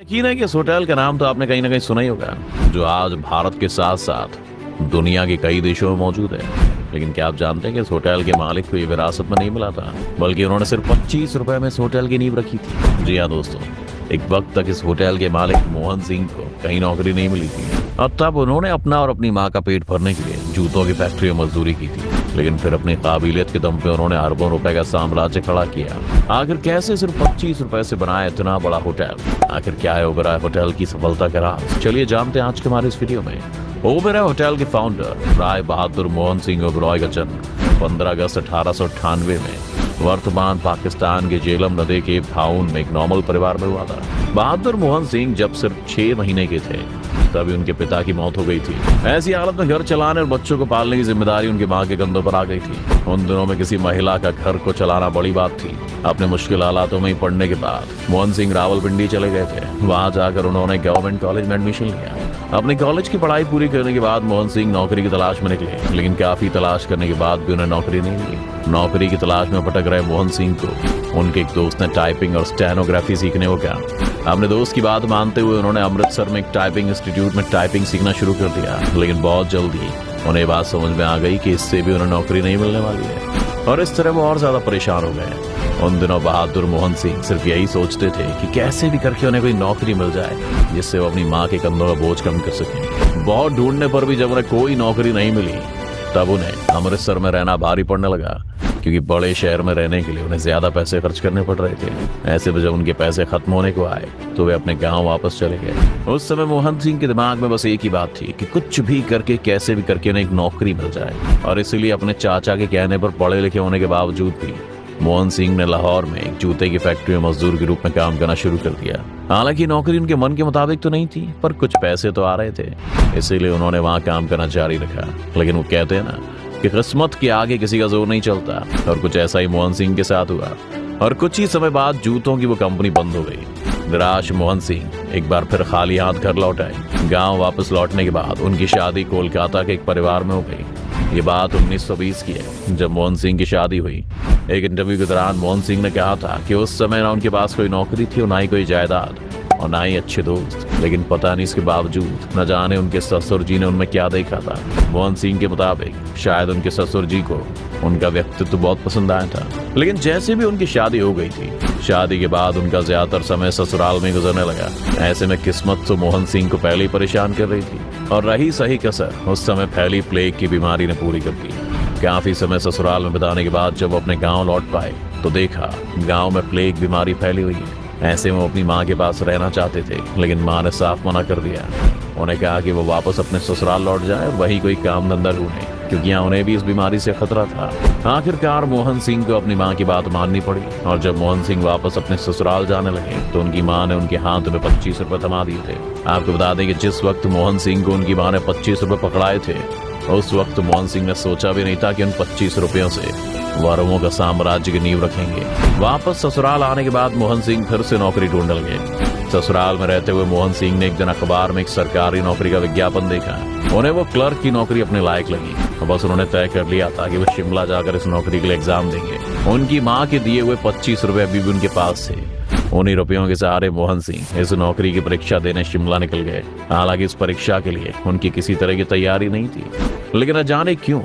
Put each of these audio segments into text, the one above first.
यकीन है कि इस होटल का नाम तो आपने कहीं ना कहीं सुना ही होगा, जो आज भारत के साथ साथ दुनिया के कई देशों में मौजूद है। लेकिन क्या आप जानते हैं कि इस होटल के मालिक को ये विरासत में नहीं मिला था, बल्कि उन्होंने सिर्फ 25 रुपए में इस होटल की नींव रखी थी। जी हाँ दोस्तों, एक वक्त तक इस होटल के मालिक मोहन सिंह को कहीं नौकरी नहीं मिली थी और तब उन्होंने अपना और अपनी माँ का पेट भरने के लिए जूतों की फैक्ट्री में मजदूरी की थी। लेकिन फिर अपनी काबिलियत के दम पे उन्होंने अरबों रुपए का साम्राज्य खड़ा किया। आखिर कैसे सिर्फ 25 रुपए से बनाया इतना बड़ा होटल? आखिर क्या है ओबेरॉय होटल की सफलता का राज? चलिए जानते हैं आज के हमारे इस वीडियो में। ओबेरॉय होटल के फाउंडर राय बहादुर मोहन सिंह ओबेरॉय का जन्म 15 अगस्त 1898 में वर्तमान पाकिस्तान के जेलम नदी के भाउन में एक नॉर्मल परिवार में हुआ था। बहादुर मोहन सिंह जब सिर्फ 6 महीने के थे तभी उनके पिता की मौत हो गई थी। ऐसी हालत में घर चलाने और बच्चों को पालने की जिम्मेदारी उनकी मां के कंधों पर आ गई थी। उन दिनों में किसी महिला का घर को चलाना बड़ी बात थी। अपने मुश्किल हालातों में ही पढ़ने के बाद मोहन सिंह रावलपिंडी चले गए थे। वहां जाकर उन्होंने गवर्नमेंट कॉलेज में एडमिशन लिया। अपनी कॉलेज की पढ़ाई पूरी करने के बाद मोहन सिंह नौकरी की तलाश में निकले, लेकिन काफी तलाश करने के बाद भी उन्हें नौकरी नहीं मिली। नौकरी की तलाश में भटक रहे मोहन सिंह को उनके एक दोस्त ने टाइपिंग और स्टेनोग्राफी सीखने को कहा। अपने दोस्त की बात मानते हुए उन्होंने अमृतसर में एक टाइपिंग इंस्टीट्यूट में टाइपिंग सीखना शुरू कर दिया। लेकिन बहुत जल्दी उन्हें बात समझ में आ गई कि इससे भी उन्हें नौकरी नहीं मिलने वाली है और इस तरह वो और ज्यादा परेशान हो गए। उन दिनों बहादुर मोहन सिंह सिर्फ यही सोचते थे कि कैसे भी करके उन्हें कोई नौकरी मिल जाए जिससे वो अपनी माँ के कंधों का बोझ कम कर सकें। बहुत ढूंढने पर भी जब उन्हें कोई नौकरी नहीं मिली तब उन्हें अमृतसर में रहना भारी पड़ने लगा, क्योंकि बड़े शहर में रहने के लिए उन्हें ज्यादा पैसे खर्च करने पड़ रहे थे। ऐसे में जब उनके पैसे खत्म होने को आए तो वे अपने गांव वापस चले गए। उस समय मोहन सिंह के दिमाग में बस एक ही बात थी कि कुछ भी करके कैसे भी करके उन्हें एक नौकरी मिल जाए। और इसीलिए अपने चाचा के कहने पर पढ़े लिखे होने के बावजूद भी मोहन सिंह ने लाहौर में एक जूते की फैक्ट्री में मजदूर के रूप में काम करना शुरू कर दिया। हालांकि नौकरी उनके मन के मुताबिक तो नहीं थी, पर कुछ पैसे तो आ रहे थे, इसीलिए उन्होंने वहां काम करना जारी रखा। लेकिन वो कहते हैं ना कि किस्मत के आगे किसी का जोर नहीं चलता, और कुछ ऐसा ही मोहन सिंह के साथ हुआ। और कुछ ही समय बाद जूतों की वो कंपनी बंद हो गई। निराश मोहन सिंह एक बार फिर खाली हाथ घर लौट आए। गांव वापस लौटने के बाद उनकी शादी कोलकाता के एक परिवार में हो गई। ये बात 1920 की है, जब मोहन सिंह की शादी हुई। एक इंटरव्यू के दौरान मोहन सिंह ने कहा था कि उस समय ना उनके पास कोई नौकरी थी और ना ही कोई जायदाद और ना ही अच्छे दोस्त। लेकिन पता नहीं इसके बावजूद न जाने उनके ससुर जी ने उनमें क्या देखा था। मोहन सिंह के मुताबिक शायद उनके ससुर जी को उनका व्यक्तित्व बहुत पसंद आया था। लेकिन जैसे भी उनकी शादी हो गई थी, शादी के बाद उनका ज्यादातर समय ससुराल में गुजरने लगा। ऐसे में किस्मत तो मोहन सिंह को पहले ही परेशान कर रही थी, और रही सही कसर उस समय फैली प्लेग की बीमारी ने पूरी कर दी। काफी समय ससुराल में बिताने के बाद जब वो अपने गांव लौट पाए तो देखा गांव में प्लेग बीमारी फैली हुई है। ऐसे में वो अपनी माँ के पास रहना चाहते थे, लेकिन माँ ने साफ मना कर दिया। उन्हें कहा कि वो वापस अपने ससुराल लौट जाए और वही कोई काम धंधा ढूंढे, क्योंकि यहाँ उन्हें भी इस बीमारी से खतरा था। आखिरकार मोहन सिंह को अपनी माँ की बात माननी पड़ी, और जब मोहन सिंह वापस अपने ससुराल जाने लगे तो उनकी माँ ने उनके हाथ में 25 रुपए थमा दिए थे। आपको बता दें कि जिस वक्त मोहन सिंह को उनकी माँ ने 25 रुपए पकड़ाए थे, उस वक्त मोहन सिंह ने सोचा भी नहीं था कि उन 25 रुपयों से वो अरबों का साम्राज्य की नींव रखेंगे। वापस ससुराल आने के बाद मोहन सिंह फिर से नौकरी ढूंढने लगे। ससुराल में रहते हुए मोहन सिंह ने एक दिन अखबार में एक सरकारी नौकरी का विज्ञापन देखा। उन्हें वो क्लर्क की नौकरी अपने लायक लगी। बस उन्होंने तय कर लिया था कि वो शिमला जाकर इस नौकरी के लिए एग्जाम देंगे। उनकी माँ के दिए हुए 25 रुपए अभी भी उनके पास थे। उन्हीं रुपयों के सहारे मोहन सिंह इस नौकरी की परीक्षा देने शिमला निकल गए। हालांकि इस परीक्षा के लिए उनकी किसी तरह की तैयारी नहीं थी, लेकिन न जाने क्यों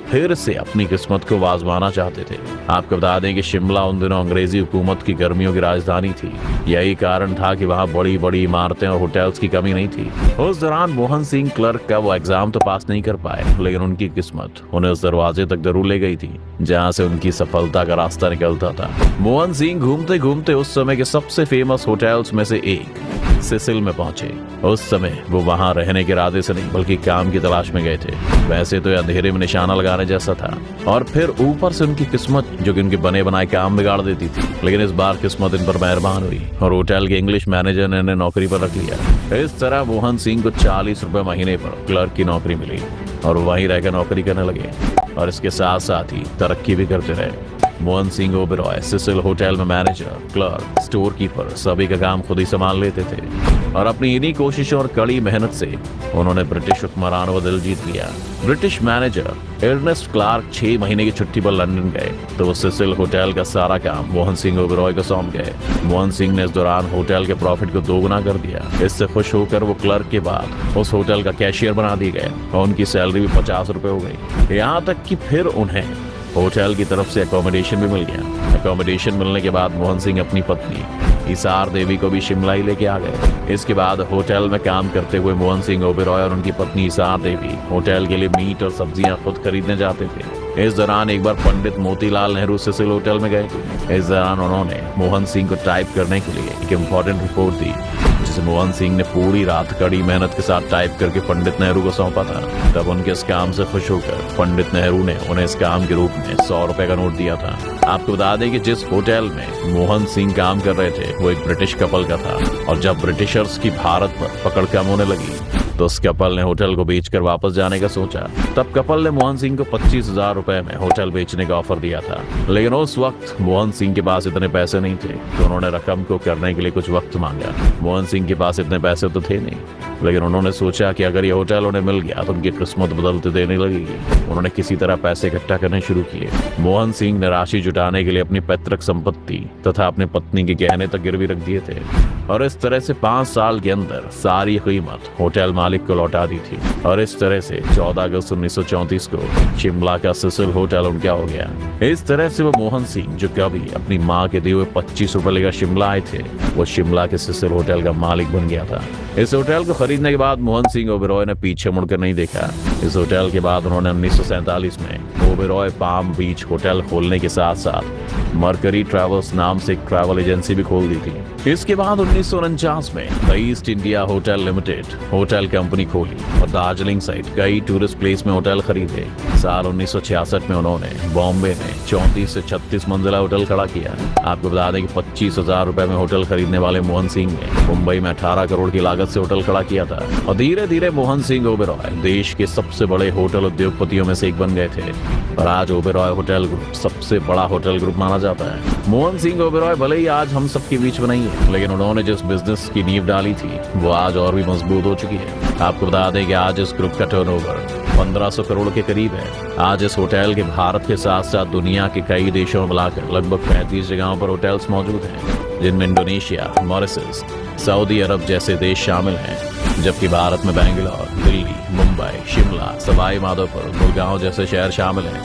फिर से अपनी किस्मत को आजमाना चाहते थे। आपको बता दें कि शिमला उन दिनों अंग्रेजी हुकूमत की गर्मियों की राजधानी थी। यही कारण था कि वहाँ बड़ी बड़ी इमारतें और होटल्स की कमी नहीं थी। उस दौरान मोहन सिंह क्लर्क का वो एग्जाम तो पास नहीं कर पाए, लेकिन उनकी किस्मत उन्हें उस दरवाजे तक जरूर ले गई थी जहाँ से उनकी सफलता का रास्ता निकलता था। मोहन सिंह घूमते घूमते उस समय के सबसे फेमस होटल्स में से एक सिसिल में पहुंचे। उस समय वो वहां रहने के इरादे से नहीं बल्कि काम की तलाश में गए थे। वैसे तो अंधेरे में निशाना लगाने जैसा था, और फिर ऊपर से उनकी किस्मत जो कि उनके बने बनाए काम बिगाड़ देती थी। लेकिन इस बार किस्मत इन पर मेहरबान हुई और होटल के इंग्लिश मैनेजर ने इन्हें नौकरी पर रख लिया। इस तरह मोहन सिंह को 40 रुपए महीने पर क्लर्क की नौकरी मिली और वहीं रहकर नौकरी करने लगे, और इसके साथ साथ ही तरक्की भी करते रहे। मोहन सिंह ओबेरॉय सिसिल होटल में मैनेजर, क्लर्क, स्टोर कीपर सभी का काम खुद ही संभाल लेते थे। और अपनी इन्हीं कोशिशों और कड़ी मेहनत से उन्होंने ब्रिटिश हुक्मरानों का दिल जीत लिया। ब्रिटिश मैनेजर अर्नेस्ट क्लार्क 6 महीने की छुट्टी पर लंदन गए तो वो सिसिल होटल का सारा काम मोहन सिंह ओबेरॉय को सौंप गए। मोहन सिंह ने इस दौरान होटल के प्रॉफिट को दोगुना कर दिया। इससे खुश होकर वो क्लर्क के बाद उस होटल का कैशियर बना दिए गए और उनकी सैलरी भी 50 रुपए हो गई। यहाँ तक कि फिर उन्हें होटल की तरफ से अकोमोडेशन भी मिल गया। अकोमोडेशन मिलने के बाद मोहन सिंह अपनी पत्नी हिसार देवी को भी शिमला ही लेके आ गए। इसके बाद होटल में काम करते हुए मोहन सिंह ओबेरॉय और उनकी पत्नी हिसार देवी होटल के लिए मीट और सब्जियां खुद खरीदने जाते थे। इस दौरान एक बार पंडित मोतीलाल नेहरू सिसिल होटल में गए थे। इस दौरान उन्होंने मोहन सिंह को टाइप करने के लिए एक इम्पोर्टेंट रिपोर्ट दी, जिसे मोहन सिंह ने पूरी रात कड़ी मेहनत के साथ टाइप करके पंडित नेहरू को सौंपा था। तब उनके इस काम से खुश होकर पंडित नेहरू ने उन्हें इस काम के रूप में 100 रुपए का नोट दिया था। आपको बता दें कि जिस होटल में मोहन सिंह काम कर रहे थे वो एक ब्रिटिश कपल का था, और जब ब्रिटिशर्स की भारत पर पकड़ कम होने लगी तो उस कपल ने होटल को बेचकर वापस जाने का सोचा। तब कपल ने मोहन सिंह को 25,000 रुपए में होटल बेचने का ऑफर दिया था, लेकिन उस वक्त मोहन सिंह के पास इतने पैसे नहीं थे तो उन्होंने रकम को करने के लिए कुछ वक्त मांगा। मोहन सिंह के पास इतने पैसे तो थे नहीं, लेकिन उन्होंने सोचा कि अगर ये होटल उन्हें मिल गया तो उनकी किस्मत बदलते देने लगेगी। उन्होंने किसी तरह पैसे इकट्ठा करने शुरू किए। मोहन सिंह ने राशि जुटाने के लिए अपनी पैतृक संपत्ति तथा अपनी पत्नी के गहने तक गिरवी रख दिए थे, और इस तरह से 5 साल के अंदर सारी कीमत होटल मालिक को लौटा दी थी। और इस तरह से 14 अगस्त 1934 को शिमला का सिसिल होटल उनका हो गया। इस तरह से वो मोहन सिंह जो कभी अपनी माँ के दिए हुए 25 रुपए लेकर शिमला आए थे, वो शिमला के सिसिल होटल का मालिक बन गया था। इस होटल को खरीदने के बाद मोहन सिंह ओबेरॉय ने पीछे मुड़कर नहीं देखा। इस होटल के बाद उन्होंने 1947 में ओबेरॉय पाम बीच होटल खोलने के साथ साथ मर्करी ट्रैवल्स नाम से एक ट्रैवल एजेंसी भी खोल दी थी। इसके बाद 1949 में the east India hotel limited hotel company खोली और दार्जिलिंग सहित कई टूरिस्ट प्लेस में होटल खरीदे। साल 1966 में उन्होंने बॉम्बे में 34 से 36 मंजिला होटल खड़ा किया। आपको बता दें कि 25,000 रुपए में होटल खरीदने वाले मोहन सिंह ने मुंबई में 18 करोड़ की लागत से होटल खड़ा किया था, और धीरे धीरे मोहन सिंह ओबेरॉय देश के सबसे बड़े होटल उद्योगपतियों में से एक बन गए थे। और आज ओबेरॉय होटल ग्रुप सबसे बड़ा होटल ग्रुप माना जाता है। मोहन सिंह ओबेरॉय भले ही आज हम सबके बीच में नहीं है, लेकिन उन्होंने जिस बिजनेस की नींव डाली थी वो आज और भी मजबूत हो चुकी है। आपको बता दें कि आज इस ग्रुप का टर्नओवर 1500 करोड़ के करीब है। आज इस होटल के भारत के साथ साथ दुनिया के कई देशों में मिलाकर लगभग 35 जगहों पर होटल्स मौजूद हैं, जिनमें इंडोनेशिया, मॉरिशस, सऊदी अरब जैसे देश शामिल हैं, जबकि भारत में बेंगलोर, दिल्ली, मुंबई, शिमला, सवाई माधोपुर, गुड़गांव जैसे शहर शामिल हैं।